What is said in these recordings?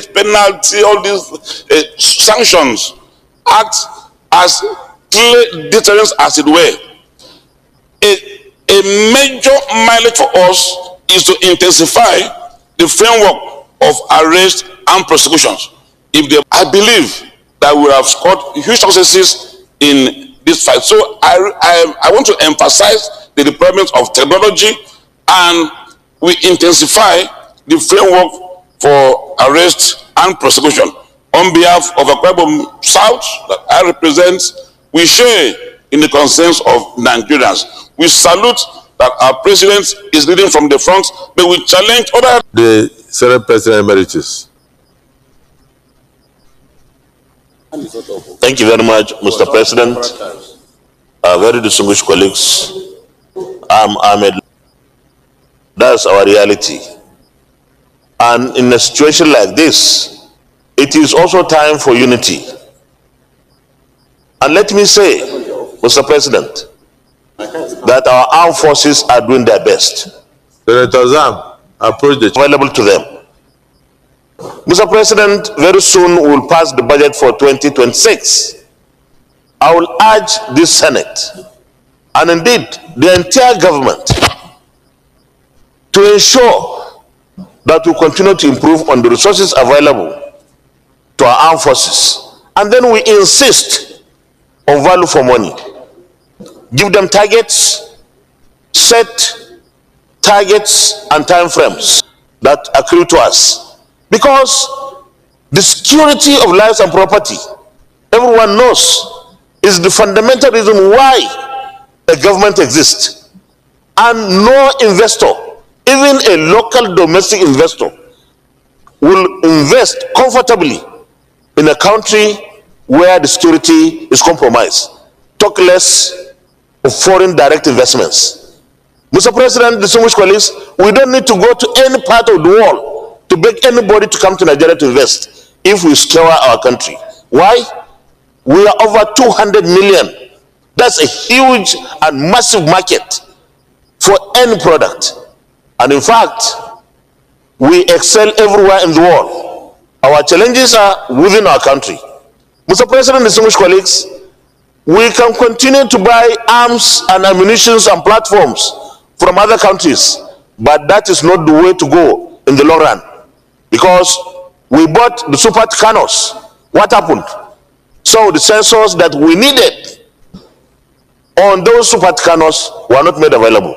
death penalty, all these sanctions act as deterrence, as it were. A major mileage for us is to intensify the framework of arrest and prosecutions. I believe that we have scored huge successes in this fight. So I want to emphasize the deployment of technology, and we intensify the framework for arrest and prosecution. On behalf of Akwa Ibom South that I represent, we share in the concerns of Nigerians. We salute that our president is leading from the front, but we challenge other. The Senate President Emeritus. Thank you very much, Mr. President. Very distinguished colleagues. That's our reality. And in a situation like this, it is also time for unity. And let me say, Mr. President, that our armed forces are doing their best. Senator Zam, approach the available to them. Mr. President, very soon we will pass the budget for 2026. I will urge this Senate, and indeed the entire government, to ensure that we continue to improve on the resources available to our armed forces. And then we insist on value for money. Give them targets, set targets and time frames that accrue to us. Because the security of lives and property, everyone knows, is the fundamental reason why a government exists. And no investor, even a local domestic investor, will invest comfortably in a country where the security is compromised. Talk less of foreign direct investments. Mr. President, distinguished colleagues, we don't need to go to any part of the world to beg anybody to come to Nigeria to invest if we secure our country. Why? We are over 200 million. That's a huge and massive market for any product. And in fact, we excel everywhere in the world. Our challenges are within our country. Mr. President, distinguished colleagues, we can continue to buy arms and ammunition and platforms from other countries, but that is not the way to go in the long run. Because we bought the Super Tucanos. What happened? So the sensors that we needed on those Super Tucanos were not made available.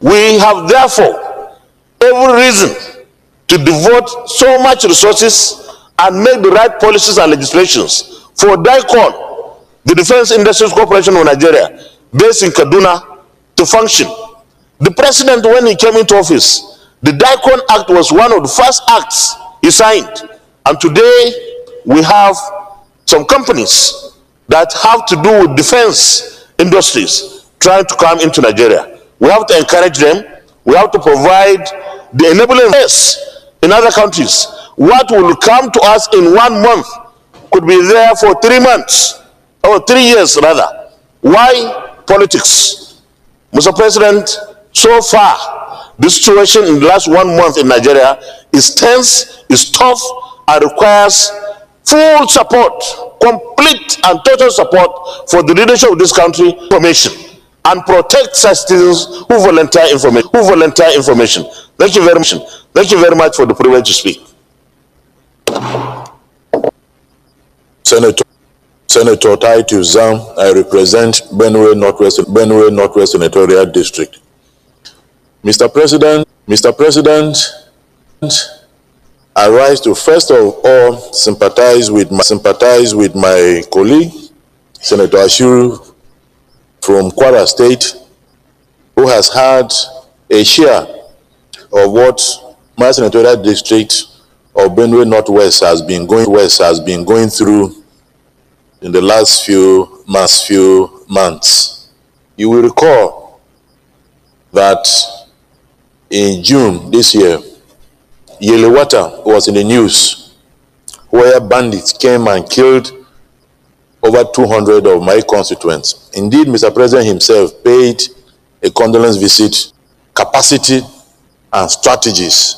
We have therefore every reason to devote so much resources and make the right policies and legislations for DICON, the Defense Industries Corporation of Nigeria, based in Kaduna, to function. The president, when he came into office, the DICON Act was one of the first acts he signed. And today, we have some companies that have to do with defense industries trying to come into Nigeria. We have to encourage them. We have to provide the enabling space in other countries. What will come to us in 1 month could be there for 3 months, or 3 years rather. Why politics? Mr. President, so far, the situation in the last 1 month in Nigeria is tense, is tough, and requires full support, complete and total support for the leadership of this country, information, and protect such citizens who volunteer information. Thank you very much. Thank you very much for the privilege to speak. Senator Titus Zam, I represent Benue Northwest Senatorial District. Mr. President, I rise to first of all sympathize with my colleague, Senator Ashiru from Kwara State, who has had a share of what my senatorial district of Benue Northwest has been going through in the last few months. You will recall that in June this year, Yelewata was in the news where bandits came and killed over 200 of my constituents. Indeed, Mr. President himself paid a condolence visit. Capacity and strategies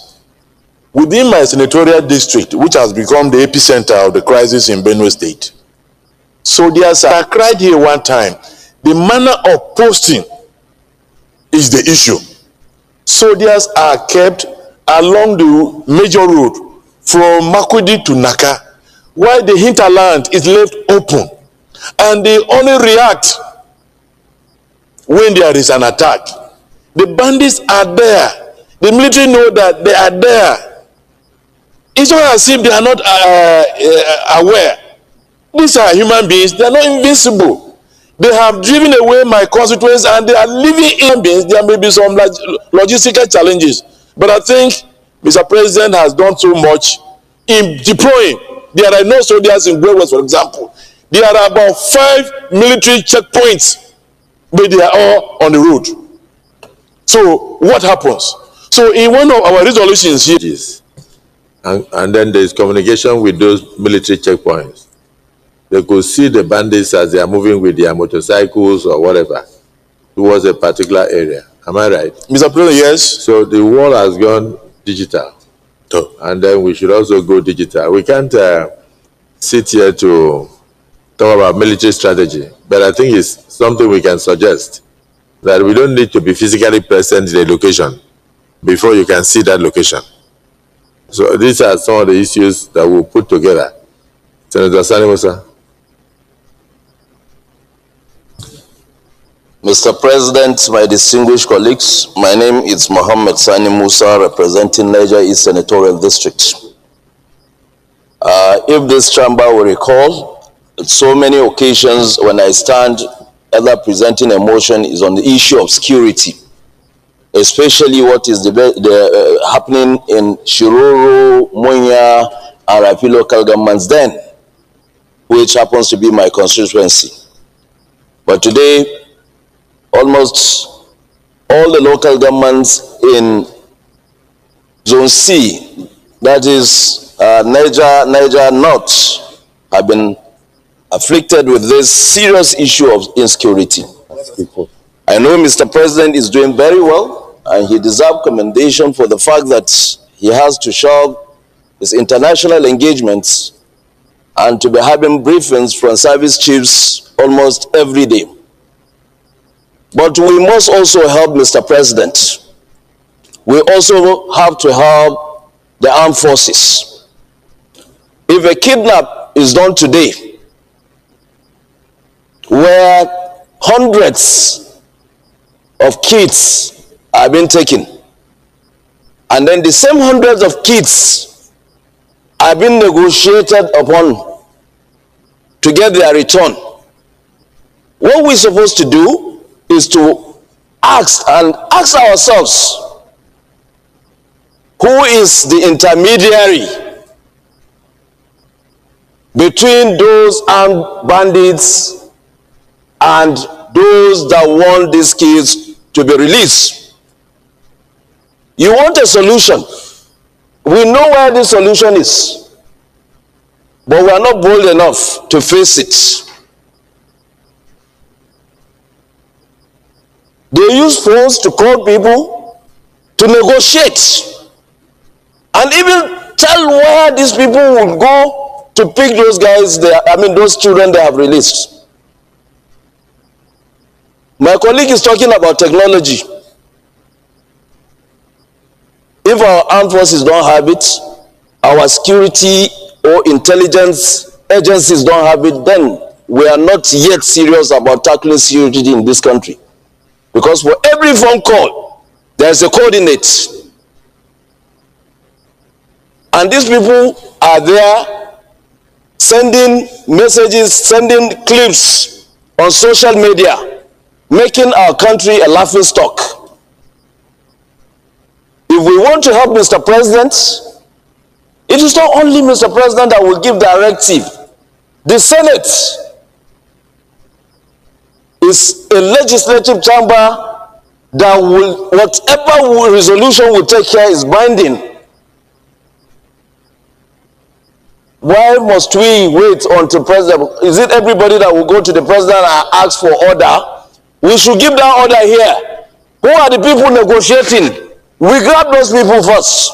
within my senatorial district, which has become the epicenter of the crisis in Benue State. Soldiers are cried here one time. The manner of posting is the issue. Soldiers are kept along the major road from Makurdi to Naka, while the hinterland is left open, and they only react when there is an attack. The bandits are there. The military know that they are there. It's not as if they are not aware. These are human beings. They are not invincible. They have driven away my constituents and they are living in beings. There may be some logistical challenges. But I think Mr. President has done so much in deploying. There are no soldiers in West, for example. There are about 5 military checkpoints, but they are all on the road. So what happens? So in one of our resolutions here, and then there is communication with those military checkpoints. They could see the bandits as they are moving with their motorcycles or whatever towards a particular area. Am I right? Mr. President, yes. So the world has gone digital. And then we should also go digital. We can't sit here to talk about military strategy, but I think it's something we can suggest, that we don't need to be physically present in a location before you can see that location. So these are some of the issues that we'll put together. Senator Sani Musa. Mr. President, my distinguished colleagues, my name is Mohammed Sani Musa, representing Niger East Senatorial District. If this chamber will recall, so many occasions when I stand either presenting a motion is on the issue of security, especially what is happening in Shiroro, Munya, and Rapi local governments then, which happens to be my constituency. But today, almost all the local governments in Zone C, that is Niger North, have been afflicted with this serious issue of insecurity. I know Mr. President is doing very well, and he deserves commendation for the fact that he has to show his international engagements and to be having briefings from service chiefs almost every day. But we must also help Mr. President. We also have to help the armed forces. If a kidnap is done today, where hundreds of kids are being taken, and then the same hundreds of kids are being negotiated upon to get their return, what we're supposed to do is to ask ourselves, who is the intermediary between those armed bandits and those that want these kids to be released? You want a solution. We know where the solution is, but we are not bold enough to face it. They use phones to call people to negotiate and even tell where these people will go to pick those guys, those children they have released. My colleague is talking about technology. If our armed forces don't have it, our security or intelligence agencies don't have it, then we are not yet serious about tackling security in this country. Because for every phone call, there's a coordinate. And these people are there sending messages, sending clips on social media, making our country a laughingstock. If we want to help Mr. President, it is not only Mr. President that will give directive. The Senate is a legislative chamber that will, whatever resolution we take here is binding. Why must we wait until President? Is it everybody that will go to the President and ask for order? We should give that order here. Who are the people negotiating? We grab those people first.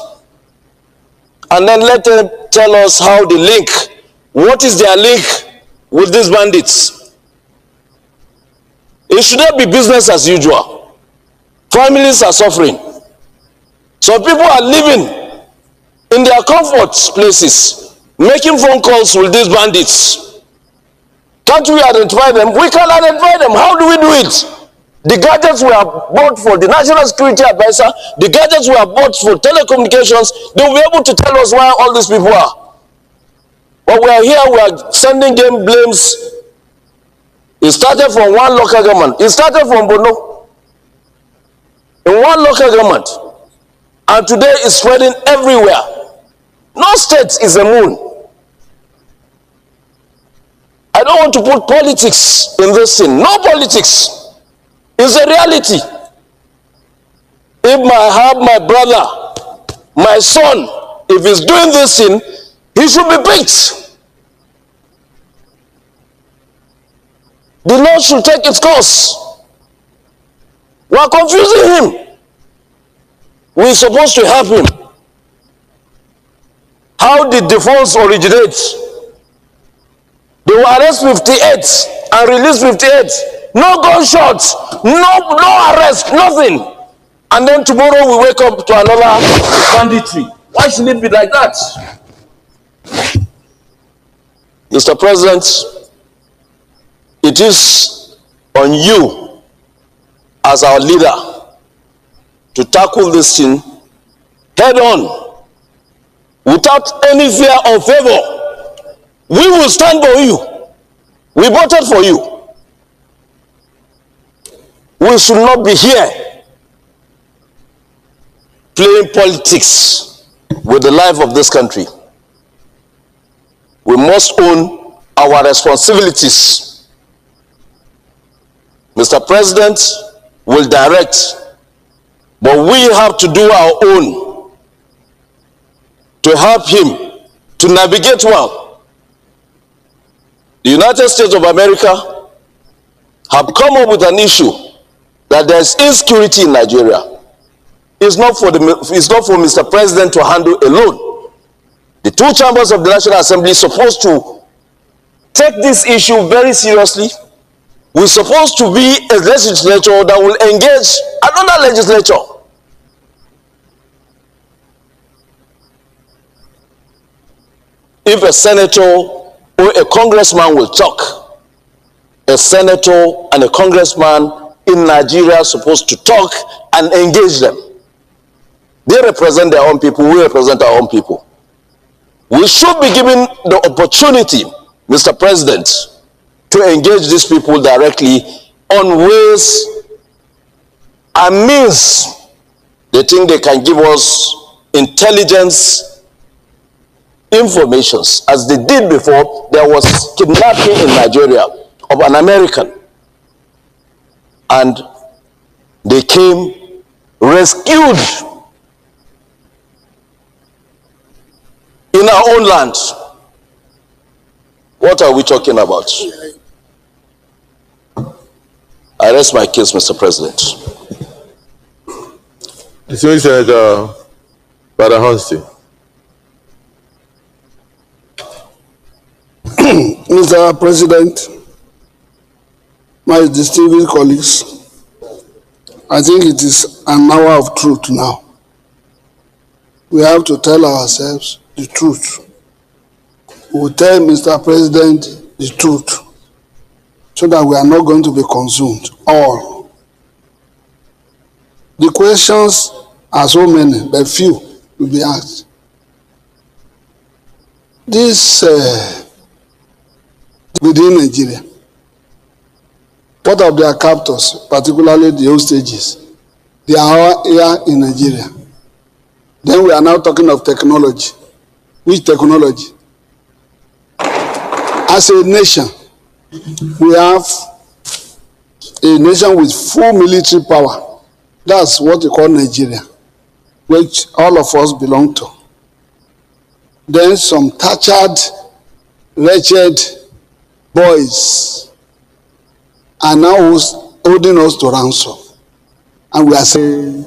and then let them tell us how they link. What is their link with these bandits? It should not be business as usual. Families are suffering. Some people are living in their comfort places, making phone calls with these bandits. Can't we identify them? We can identify them. How do we do it? The gadgets were bought for the National Security Advisor. The gadgets were bought for telecommunications. They will be able to tell us where all these people are. But we are here, we are sending them blames. It started from one local government. It started from Bono. In one local government. And today it's spreading everywhere. No state is a moon. I don't want to put politics in this thing. No politics. It's a reality. If I have my brother, my son, if he's doing this thing, he should be picked. The law should take its course. We are confusing him. We're supposed to help him. How did the funds originate? They will arrest 58 and release 58. No gunshots, no arrest, nothing. And then tomorrow we wake up to another banditry. Why should it be like that? Mr. President, it is on you as our leader to tackle this thing head on without any fear or favor. We will stand for you. We voted for you. We should not be here playing politics with the life of this country. We must own our responsibilities. Mr. President will direct, but we have to do our own to help him to navigate well. The United States of America have come up with an issue that there is insecurity in Nigeria. It's not for Mr. President to handle alone. The two chambers of the National Assembly are supposed to take this issue very seriously. We're supposed to be a legislature that will engage another legislature. If a senator or a congressman will talk, a senator and a congressman in Nigeria are supposed to talk and engage them. They represent their own people, we represent our own people. We should be given the opportunity, Mr. President, to engage these people directly on ways and means they think they can give us intelligence informations. As they did before, there was kidnapping in Nigeria of an American. And they came, rescued in our own land. What are we talking about? I rest my case, Mr. President. Distinguished Senator Badahonsi. Mr. President, my distinguished colleagues, I think it is an hour of truth now. We have to tell ourselves the truth. We will tell Mr. President the truth so that we are not going to be consumed. All. The questions are so many, but few will be asked. This within Nigeria, what of their captors, particularly the hostages? They are here in Nigeria. Then we are now talking of technology. Which technology? As a nation, we have a nation with full military power. That's what we call Nigeria, which all of us belong to. Then some tortured, wretched boys are now holding us to ransom. And we are saying